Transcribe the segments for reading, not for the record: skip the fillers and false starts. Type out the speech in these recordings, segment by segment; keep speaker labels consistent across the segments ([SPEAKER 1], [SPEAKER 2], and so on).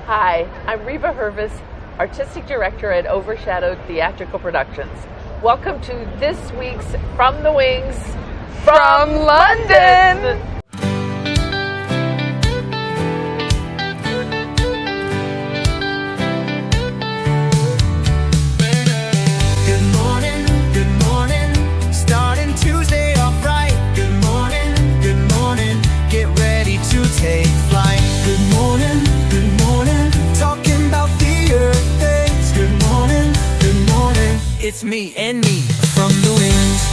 [SPEAKER 1] Hi, I'm Reba Hervis, Artistic Director at Overshadowed Theatrical Productions. Welcome to this week's From the Wings
[SPEAKER 2] from London.
[SPEAKER 3] Good morning, starting Tuesday off right. Good morning, get ready to take flight. Good morning, talking about the earth things. Good morning, it's me and me from the wings.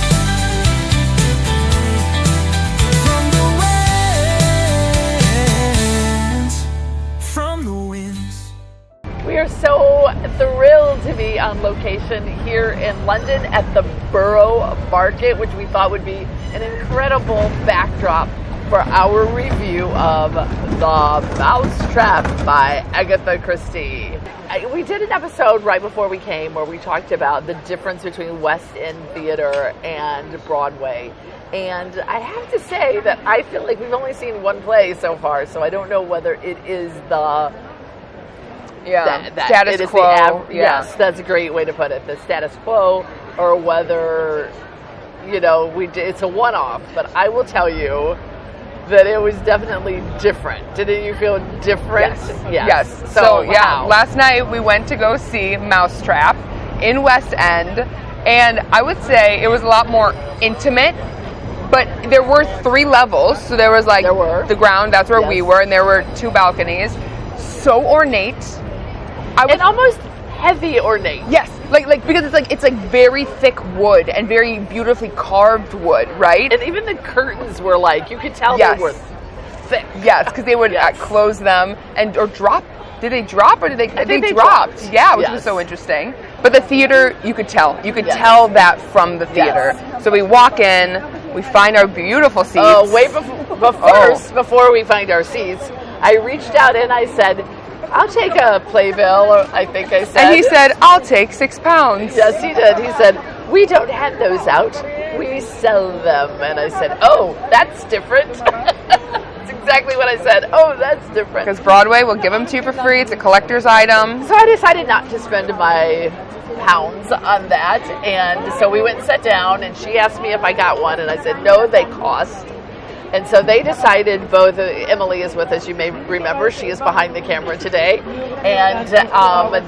[SPEAKER 3] From the winds.
[SPEAKER 1] We are so thrilled to be on location here in London at the Borough Market, which we thought would be an incredible backdrop for our review of The Mousetrap by Agatha Christie. We did an episode right before we came where we talked about the difference between West End theater and Broadway. And I have to say that I feel like we've only seen one play so far, so I don't know whether it is the
[SPEAKER 2] status quo.
[SPEAKER 1] Yes, that's a great way to put it. The status quo, or whether, it's a one-off. But I will tell you that it was definitely different. Didn't you feel different?
[SPEAKER 2] Yes.
[SPEAKER 1] So
[SPEAKER 2] last night we went to go see Mousetrap in West End, and I would say it was a lot more intimate. But there were 3 levels, so there was the ground, that's where we were, and there were 2 balconies. So ornate.
[SPEAKER 1] And almost heavy ornate.
[SPEAKER 2] Yes, because it's very thick wood and very beautifully carved wood, right?
[SPEAKER 1] And even the curtains were you could tell they were thick.
[SPEAKER 2] Yes, because they would close them or drop. Did they drop or did they?
[SPEAKER 1] I think they
[SPEAKER 2] dropped. Yeah, which was so interesting. But the theater, you could tell. You could tell that from the theater.
[SPEAKER 1] Yes.
[SPEAKER 2] So we walk in, we find our beautiful seats.
[SPEAKER 1] Before we find our seats, I reached out and I said, I'll take a Playbill, or I think I said.
[SPEAKER 2] And he said, I'll take £6.
[SPEAKER 1] Yes, he did. He said, we don't hand those out. We sell them. And I said, oh, that's different. That's exactly what I said. Oh, that's different.
[SPEAKER 2] Because Broadway will give them to you for free. It's a collector's item.
[SPEAKER 1] So I decided not to spend my pounds on that. And so we went and sat down, and she asked me if I got one. And I said, no, they cost. And so they decided, both, Emily is with us, you may remember, she is behind the camera today, and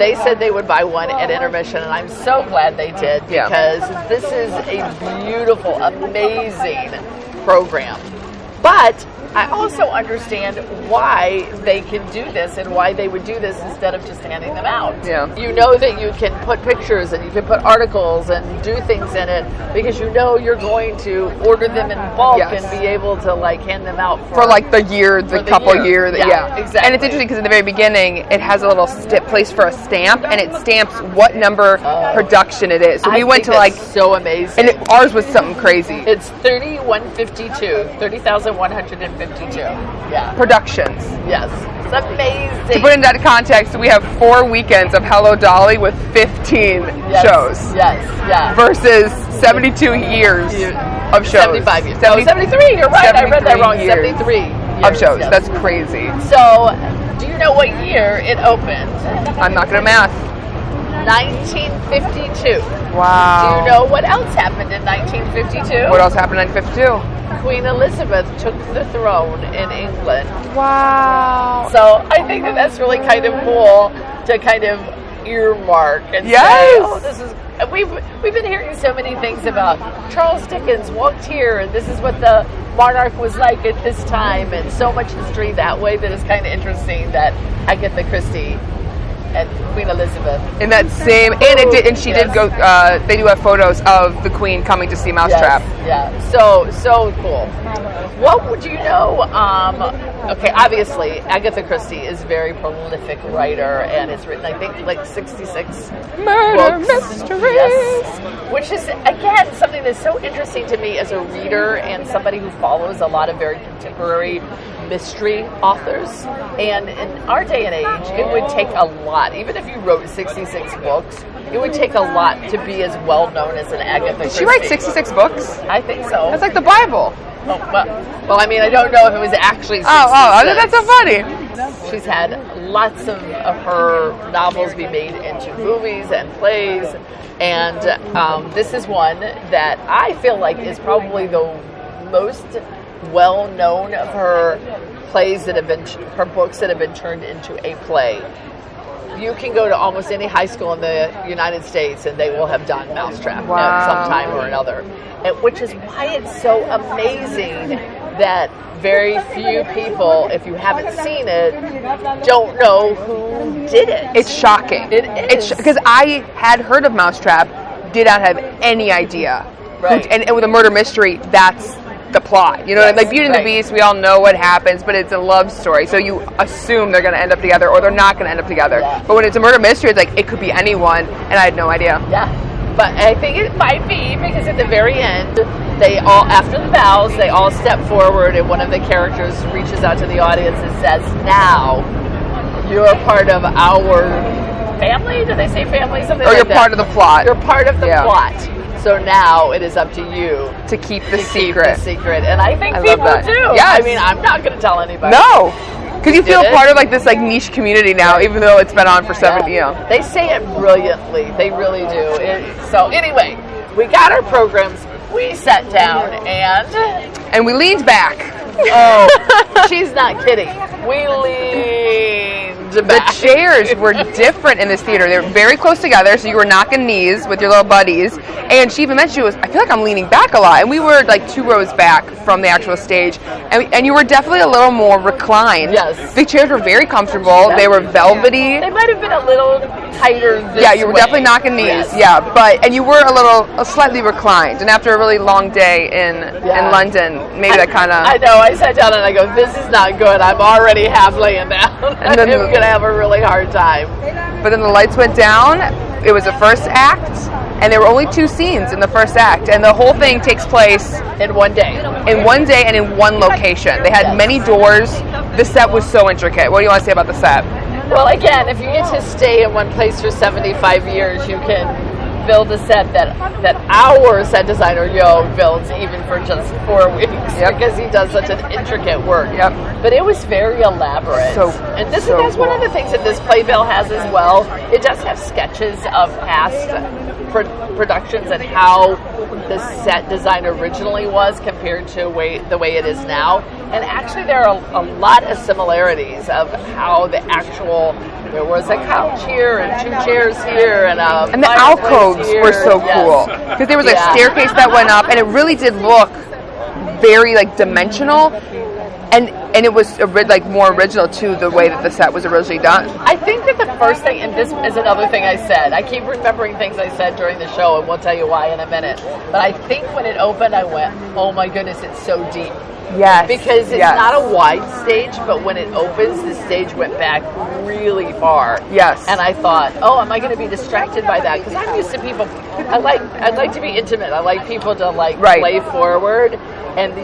[SPEAKER 1] they said they would buy one at intermission, and I'm so glad they did, because this is a beautiful, amazing program. But I also understand why they can do this and why they would do this instead of just handing them out.
[SPEAKER 2] Yeah.
[SPEAKER 1] You know that you can put pictures and you can put articles and do things in it because you know you're going to order them in bulk and be able to hand them out for
[SPEAKER 2] the year, the couple year.
[SPEAKER 1] Yeah, exactly.
[SPEAKER 2] And it's interesting because in the very beginning it has a little place for a stamp, and it stamps what number production it is. So we went to
[SPEAKER 1] so amazing.
[SPEAKER 2] And ours was something crazy.
[SPEAKER 1] It's 30,152. Yeah.
[SPEAKER 2] Productions.
[SPEAKER 1] Yes. It's amazing.
[SPEAKER 2] To put into that context, we have 4 weekends of Hello Dolly with 15 shows.
[SPEAKER 1] Yes. Yeah.
[SPEAKER 2] Versus 72 years of shows.
[SPEAKER 1] 75 years. 73. You're right. I read that wrong. 73 years
[SPEAKER 2] of shows. Yes. That's crazy.
[SPEAKER 1] So, do you know what year it opened?
[SPEAKER 2] I'm not good at math.
[SPEAKER 1] 1952.
[SPEAKER 2] Wow.
[SPEAKER 1] Do you know what else happened in 1952?
[SPEAKER 2] What else happened in 1952?
[SPEAKER 1] Queen Elizabeth took the throne in England.
[SPEAKER 2] Wow.
[SPEAKER 1] So I think that's really kind of cool to kind of earmark and say, oh, this is. We've been hearing so many things about Charles Dickens walked here, and this is what the monarch was like at this time, and so much history that way that is kind of interesting that Agatha Christie and Queen Elizabeth
[SPEAKER 2] in that same, and she did go. They do have photos of the Queen coming to see Mousetrap.
[SPEAKER 1] Yes, yeah, so cool. What would you know? Okay, obviously Agatha Christie is a very prolific writer and has written, I think, 66
[SPEAKER 2] murder
[SPEAKER 1] books.
[SPEAKER 2] mysteries.
[SPEAKER 1] Yes, which is again something that's so interesting to me as a reader and somebody who follows a lot of very contemporary mystery authors. And in our day and age, it would take a lot. Even if you wrote 66 books, it would take a lot to be as well known as an Agatha Christie.
[SPEAKER 2] Did she write 66 books?
[SPEAKER 1] I think so.
[SPEAKER 2] That's like the Bible.
[SPEAKER 1] Oh, well, I mean, I don't know if it was actually 66.
[SPEAKER 2] Oh, that's so funny.
[SPEAKER 1] She's had lots of her novels be made into movies and plays, and this is one that I feel like is probably the most well-known of her plays that have been, her books that have been turned into a play. You can go to almost any high school in the United States and they will have done Mousetrap at some time or another. Which is why it's so amazing that very few people, if you haven't seen it, don't know who did it.
[SPEAKER 2] It's shocking.
[SPEAKER 1] It is.
[SPEAKER 2] Because I had heard of Mousetrap, did not have any idea.
[SPEAKER 1] Right.
[SPEAKER 2] And with a murder mystery, that's the plot. You know, like Beauty and the Beast, we all know what happens, but it's a love story. So you assume they're going to end up together or they're not going to end up together.
[SPEAKER 1] Yeah.
[SPEAKER 2] But when it's a murder mystery, it's like it could be anyone, and I had no idea.
[SPEAKER 1] Yeah. But I think it might be because at the very end, they all, after the vows, they all step forward and one of the characters reaches out to the audience and says, now you're part of our family? Do they say family? Something
[SPEAKER 2] or
[SPEAKER 1] like
[SPEAKER 2] you're
[SPEAKER 1] that.
[SPEAKER 2] part of the plot.
[SPEAKER 1] You're part of the plot. So now it is up to you
[SPEAKER 2] to keep the secret.
[SPEAKER 1] And I think people do.
[SPEAKER 2] Yes.
[SPEAKER 1] I mean, I'm not going to tell anybody.
[SPEAKER 2] No. Because you feel part of like this like niche community now, even though it's been on for 7 years.
[SPEAKER 1] They say it brilliantly. They really do. So anyway, we got our programs. We sat down and
[SPEAKER 2] we leaned back.
[SPEAKER 1] Oh, she's not kidding. We leaned back.
[SPEAKER 2] The chairs were different in this theater. They were very close together, so you were knocking knees with your little buddies. And she even mentioned, I feel like I'm leaning back a lot. And we were like 2 rows back from the actual stage. And you were definitely a little more reclined.
[SPEAKER 1] Yes.
[SPEAKER 2] The chairs were very comfortable. They were velvety.
[SPEAKER 1] They might have been a little tighter this
[SPEAKER 2] Yeah, you were
[SPEAKER 1] way.
[SPEAKER 2] definitely knocking knees. Yeah, and you were slightly reclined. And after a really long day in London, maybe that kind of...
[SPEAKER 1] I know, I sat down and I go, this is not good. I'm already half laying down.
[SPEAKER 2] And then
[SPEAKER 1] I'm going to have a really hard time.
[SPEAKER 2] But then the lights went down. It was the first act, and there were only 2 scenes in the first act. And the whole thing takes place...
[SPEAKER 1] in one day.
[SPEAKER 2] In one day and in one location. They had many doors. The set was so intricate. What do you want to say about the set?
[SPEAKER 1] Well, again, if you get to stay in one place for 75 years, you can build a set that our set designer builds even for just 4 weeks because he does such an intricate work. But it was very elaborate. And that's one of the things that this Playbill has as well. It does have sketches of past productions and how the set design originally was compared to the way it is now. And actually there are a lot of similarities of how the actual, there was a couch here and 2 chairs here and
[SPEAKER 2] the alcoves were so cool because there was a staircase that went up and it really did look very like dimensional and it was like more original to the way that the set was originally done.
[SPEAKER 1] I think that the first thing, and this is another thing I said, I keep remembering things I said during the show and we'll tell you why in a minute, but I think when it opened I went, oh my goodness, it's so deep.
[SPEAKER 2] Yes.
[SPEAKER 1] Because it's not a wide stage, but when it opens, the stage went back really far.
[SPEAKER 2] Yes.
[SPEAKER 1] And I thought, oh, am I going to be distracted by that? Because I'm used to people. I'd like to be intimate. I like people to play forward. And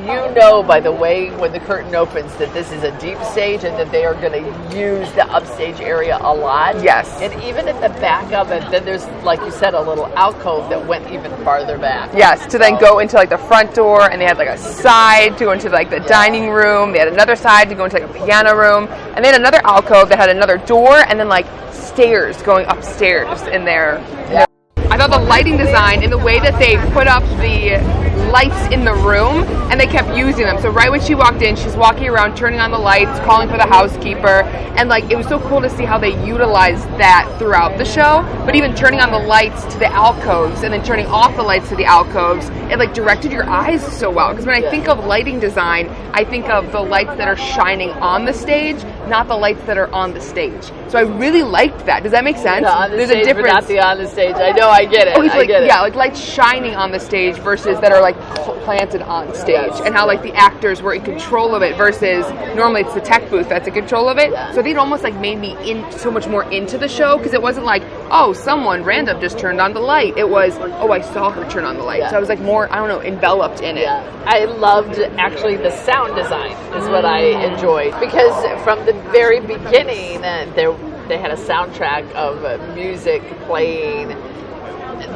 [SPEAKER 1] by the way, when the curtain opens, that this is a deep stage and that they are going to use the upstage area a lot.
[SPEAKER 2] Yes.
[SPEAKER 1] And even at the back of it, then there's, like you said, a little alcove that went even farther back.
[SPEAKER 2] Yes, to then go into like the front door, and they had like a side to go into like the dining room. They had another side to go into like a piano room, and they had another alcove that had another door, and then like stairs going upstairs in there.
[SPEAKER 1] Yeah.
[SPEAKER 2] I thought the lighting design and the way that they put up the lights in the room and they kept using them. So right when she walked in, she's walking around turning on the lights, calling for the housekeeper, and like it was so cool to see how they utilized that throughout the show. But even turning on the lights to the alcoves and then turning off the lights to the alcoves, it like directed your eyes so well. Because when I think of lighting design, I think of the lights that are shining on the stage, not the lights that are on the stage. So I really liked that. Does that make sense?
[SPEAKER 1] There's a difference. But not the on the stage. I know, I get it. I get it.
[SPEAKER 2] Yeah, like lights shining on the stage versus that are like planted on stage, and how like the actors were in control of it versus normally it's the tech booth that's in control of it. So they'd almost like made me in so much more into the show because it wasn't like, oh, someone random just turned on the light. It was, oh, I saw her turn on the light. So I was like more, I don't know, enveloped in it.
[SPEAKER 1] I loved actually the sound design is what I enjoyed because from the very beginning they had a soundtrack of music playing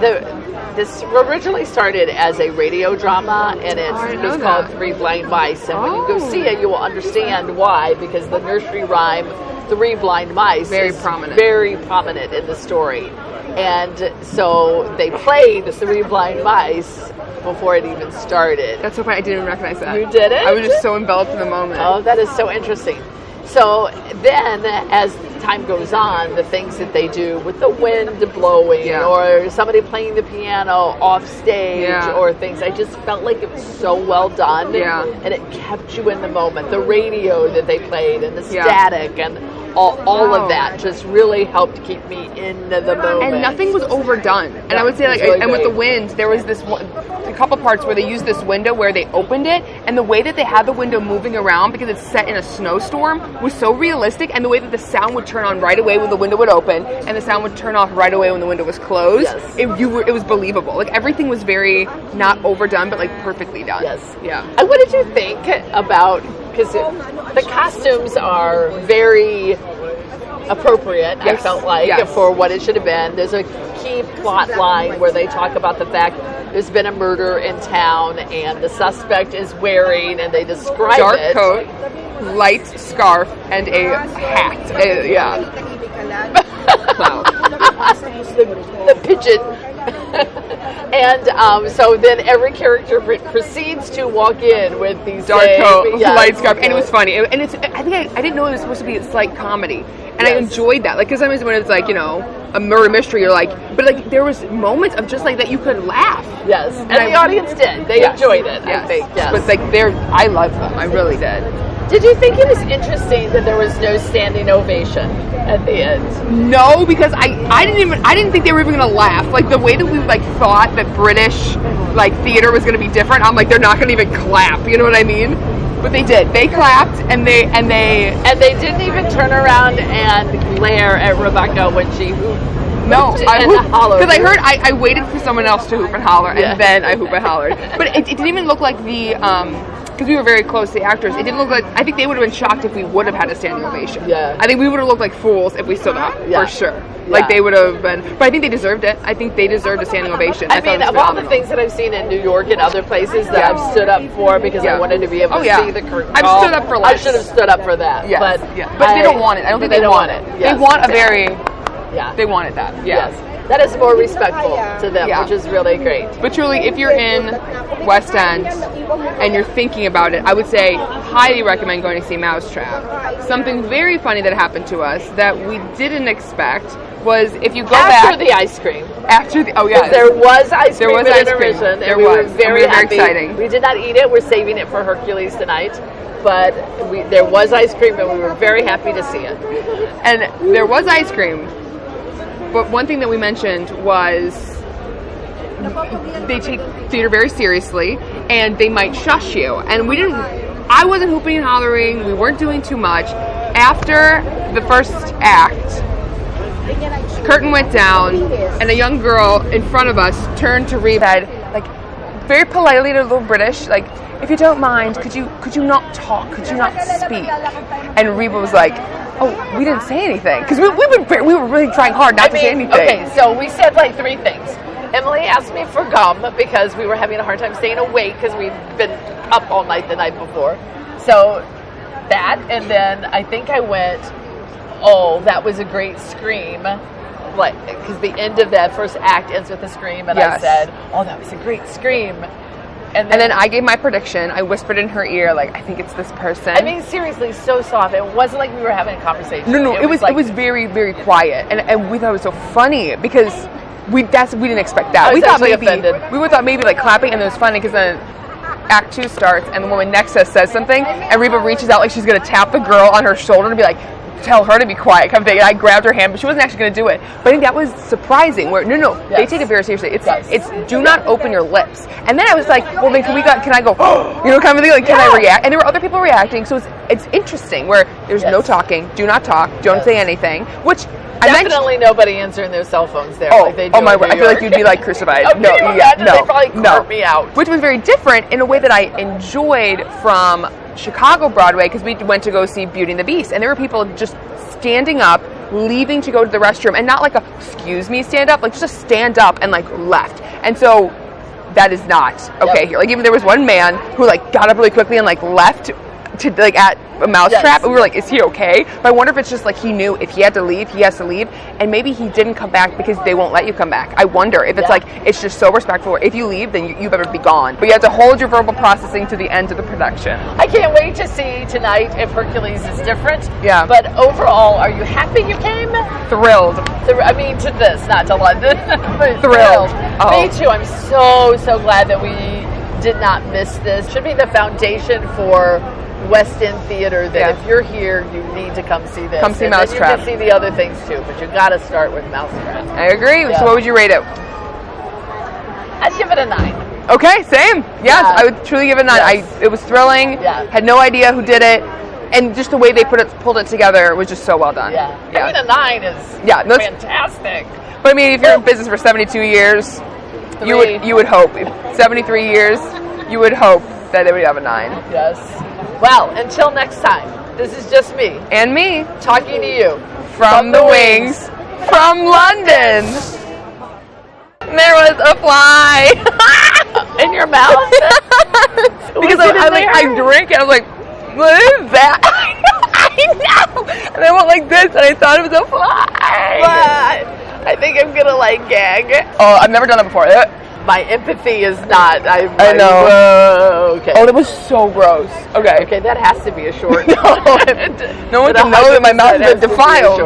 [SPEAKER 1] this originally started as a radio drama, and it was called Three Blind Mice. And when you go see it, you will understand why, because the nursery rhyme Three Blind Mice
[SPEAKER 2] very
[SPEAKER 1] is
[SPEAKER 2] prominent
[SPEAKER 1] in the story. And so they played the Three Blind Mice before it even started.
[SPEAKER 2] That's so funny. I didn't even recognize that.
[SPEAKER 1] You did it?
[SPEAKER 2] I was just so enveloped in the moment.
[SPEAKER 1] Oh, that is so interesting. So then, as time goes on, the things that they do with the wind blowing or somebody playing the piano off stage or things, I just felt like it was so well done. And it kept you in the moment. The radio that they played and the static and all of that just really helped keep me in the moment.
[SPEAKER 2] And nothing was overdone. And I would say, like, really and with the wind, there was this a couple parts where they used this window where they opened it, and the way that they had the window moving around, because it's set in a snowstorm, was so realistic, and the way that the sound would turn on right away when the window would open, and the sound would turn off right away when the window was closed. It was believable. Like, everything was very not overdone, but like perfectly done.
[SPEAKER 1] And what did you think about, because the costumes are very appropriate, I felt like, for what it should have been. There's a key plot line where they talk about the fact there's been a murder in town and the suspect is wearing, and they describe
[SPEAKER 2] dark
[SPEAKER 1] it.
[SPEAKER 2] coat, light scarf, and a hat.
[SPEAKER 1] the pigeon. And so then every character proceeds to walk in with these
[SPEAKER 2] dark coat, light scarf, and it was funny. And it's I didn't know it was supposed to be a slight comedy, and I enjoyed that. Like, because sometimes when it's like, you know, a murder mystery, you're like, but like there was moments of just like that you could laugh.
[SPEAKER 1] And the audience did. They enjoyed it. I think.
[SPEAKER 2] But like I loved them. I really did.
[SPEAKER 1] Did you think it was interesting that there was no standing ovation at the end?
[SPEAKER 2] No, because I didn't think they were even gonna laugh. Like, the way that we like thought that British like theater was gonna be different, I'm like, they're not gonna even clap. You know what I mean? But they did. They clapped, and they
[SPEAKER 1] didn't even turn around and glare at Rebecca when she hooped.
[SPEAKER 2] No, I hooped because I heard I waited for someone else to hoop and holler, and then I hoop and hollered. But it didn't even look like the because we were very close to the actors. It didn't look like, I think they would have been shocked if we would have had a standing ovation. I think we would have looked like fools if we stood up, for sure. Like, they would have been, but I think they deserved it. I think they deserved a standing ovation.
[SPEAKER 1] I mean, of all the things that I've seen in New York and other places that I've stood up for because I wanted to be able to see the curtain call,
[SPEAKER 2] I've stood up for less.
[SPEAKER 1] I should have stood up for that. But
[SPEAKER 2] they don't want it. I don't think they want it. They want a very, they wanted that. Yes.
[SPEAKER 1] That is more respectful to them, which is really great.
[SPEAKER 2] But truly, if you're in West End and you're thinking about it, I would say highly recommend going to see Mousetrap. Something very funny that happened to us that we didn't expect was, if you go
[SPEAKER 1] after the ice cream.
[SPEAKER 2] There
[SPEAKER 1] was ice cream at intermission.
[SPEAKER 2] There was.
[SPEAKER 1] Very happy.
[SPEAKER 2] Exciting.
[SPEAKER 1] We did not eat it. We're saving it for Hercules tonight. But there was ice cream, and we were very happy to see it.
[SPEAKER 2] And there was ice cream. But one thing that we mentioned was they take theater very seriously, and they might shush you. And I wasn't hooping and hollering. We weren't doing too much. After the first act, curtain went down, and a young girl in front of us turned to Reba, said, like, very politely to a little British, like, if you don't mind, could you not talk? Could you not speak? And Reba was like, oh, we didn't say anything. Because we were really trying hard not to say anything.
[SPEAKER 1] Okay, so we said like three things. Emily asked me for gum because we were having a hard time staying awake because we'd been up all night the night before. So that, and then I think I went, oh, that was a great scream. Like, because the end of that first act ends with a scream, and I said, oh, that was a great scream. And then I gave my prediction. I whispered in her ear, like, I think it's this person. I mean, seriously, so soft. It wasn't like we were having a conversation.
[SPEAKER 2] No, it was very, very quiet, and we thought it was so funny because we didn't expect that. We thought maybe like clapping, and it was funny because then Act 2 starts, and the woman next to us says something, and Reba reaches out like she's gonna tap the girl on her shoulder and be like, tell her to be quiet, kind of thing. And I grabbed her hand, but she wasn't actually going to do it. But I think that was surprising. Where they take it very seriously. It's do not open your lips. And then I was like, well, then can I go, kind of thing, like, can I react? And there were other people reacting, so it's interesting. Where there's no talking, do not talk, don't say anything. Which definitely nobody answering their cell phones there. Oh my word! I feel like you'd be like crucified. They probably cart me out. Which was very different in a way that I enjoyed from Chicago Broadway, because we went to go see Beauty and the Beast, and there were people just standing up leaving to go to the restroom, and not like a excuse me stand up, like just a stand up and like left. And so that is not okay
[SPEAKER 1] Yep.
[SPEAKER 2] here. Like even there was one man who like got up really quickly and like left to like at a mousetrap,
[SPEAKER 1] Yes.
[SPEAKER 2] and we were like, is he okay? But I wonder if it's just like he knew if he had to leave, he has to leave, and maybe he didn't come back because they won't let you come back. I wonder if it's
[SPEAKER 1] Yeah.
[SPEAKER 2] like it's just so respectful. If you leave, then you better be gone. But you have to hold your verbal processing to the end of the production.
[SPEAKER 1] I can't wait to see tonight if Hercules is different.
[SPEAKER 2] Yeah.
[SPEAKER 1] But overall, are you happy you came?
[SPEAKER 2] Thrilled.
[SPEAKER 1] I mean, to this, not to London. But
[SPEAKER 2] Thrilled. Oh.
[SPEAKER 1] Me too. I'm so glad that we did not miss this. Should be the foundation for West End theater. That
[SPEAKER 2] Yeah.
[SPEAKER 1] if you're here, you need to come see this.
[SPEAKER 2] Come see
[SPEAKER 1] And then
[SPEAKER 2] Mousetrap.
[SPEAKER 1] You can see the other things too, but you got to start with Mousetrap.
[SPEAKER 2] I agree.
[SPEAKER 1] Yeah.
[SPEAKER 2] So what would you rate it?
[SPEAKER 1] I'd give it a 9.
[SPEAKER 2] Okay, same. Yes,
[SPEAKER 1] Yeah.
[SPEAKER 2] I would truly give it a 9.
[SPEAKER 1] Yes.
[SPEAKER 2] It was thrilling.
[SPEAKER 1] Yeah.
[SPEAKER 2] Had no idea who did it, and just the way they pulled it together was just so well done.
[SPEAKER 1] Yeah. I mean, a 9 is
[SPEAKER 2] Yeah, that's-
[SPEAKER 1] fantastic.
[SPEAKER 2] But I mean, if you're in business for 72 years, you would hope 73 years, you would hope that they would have a 9.
[SPEAKER 1] Yes. Well, until next time, this is just me
[SPEAKER 2] And me
[SPEAKER 1] talking to you
[SPEAKER 2] from the wings from London. There was a fly
[SPEAKER 1] in your mouth.
[SPEAKER 2] because
[SPEAKER 1] Was it in there?
[SPEAKER 2] I drink and I was like, what is that? I know. And I went like this, and I thought it was a fly.
[SPEAKER 1] But I think I'm gonna like gag.
[SPEAKER 2] Oh, I've never done it before.
[SPEAKER 1] My empathy is not. I
[SPEAKER 2] know.
[SPEAKER 1] Whoa, okay.
[SPEAKER 2] Oh, that was so gross. Okay.
[SPEAKER 1] Okay, that has to be a short.
[SPEAKER 2] No one can know that my mouth has been defiled.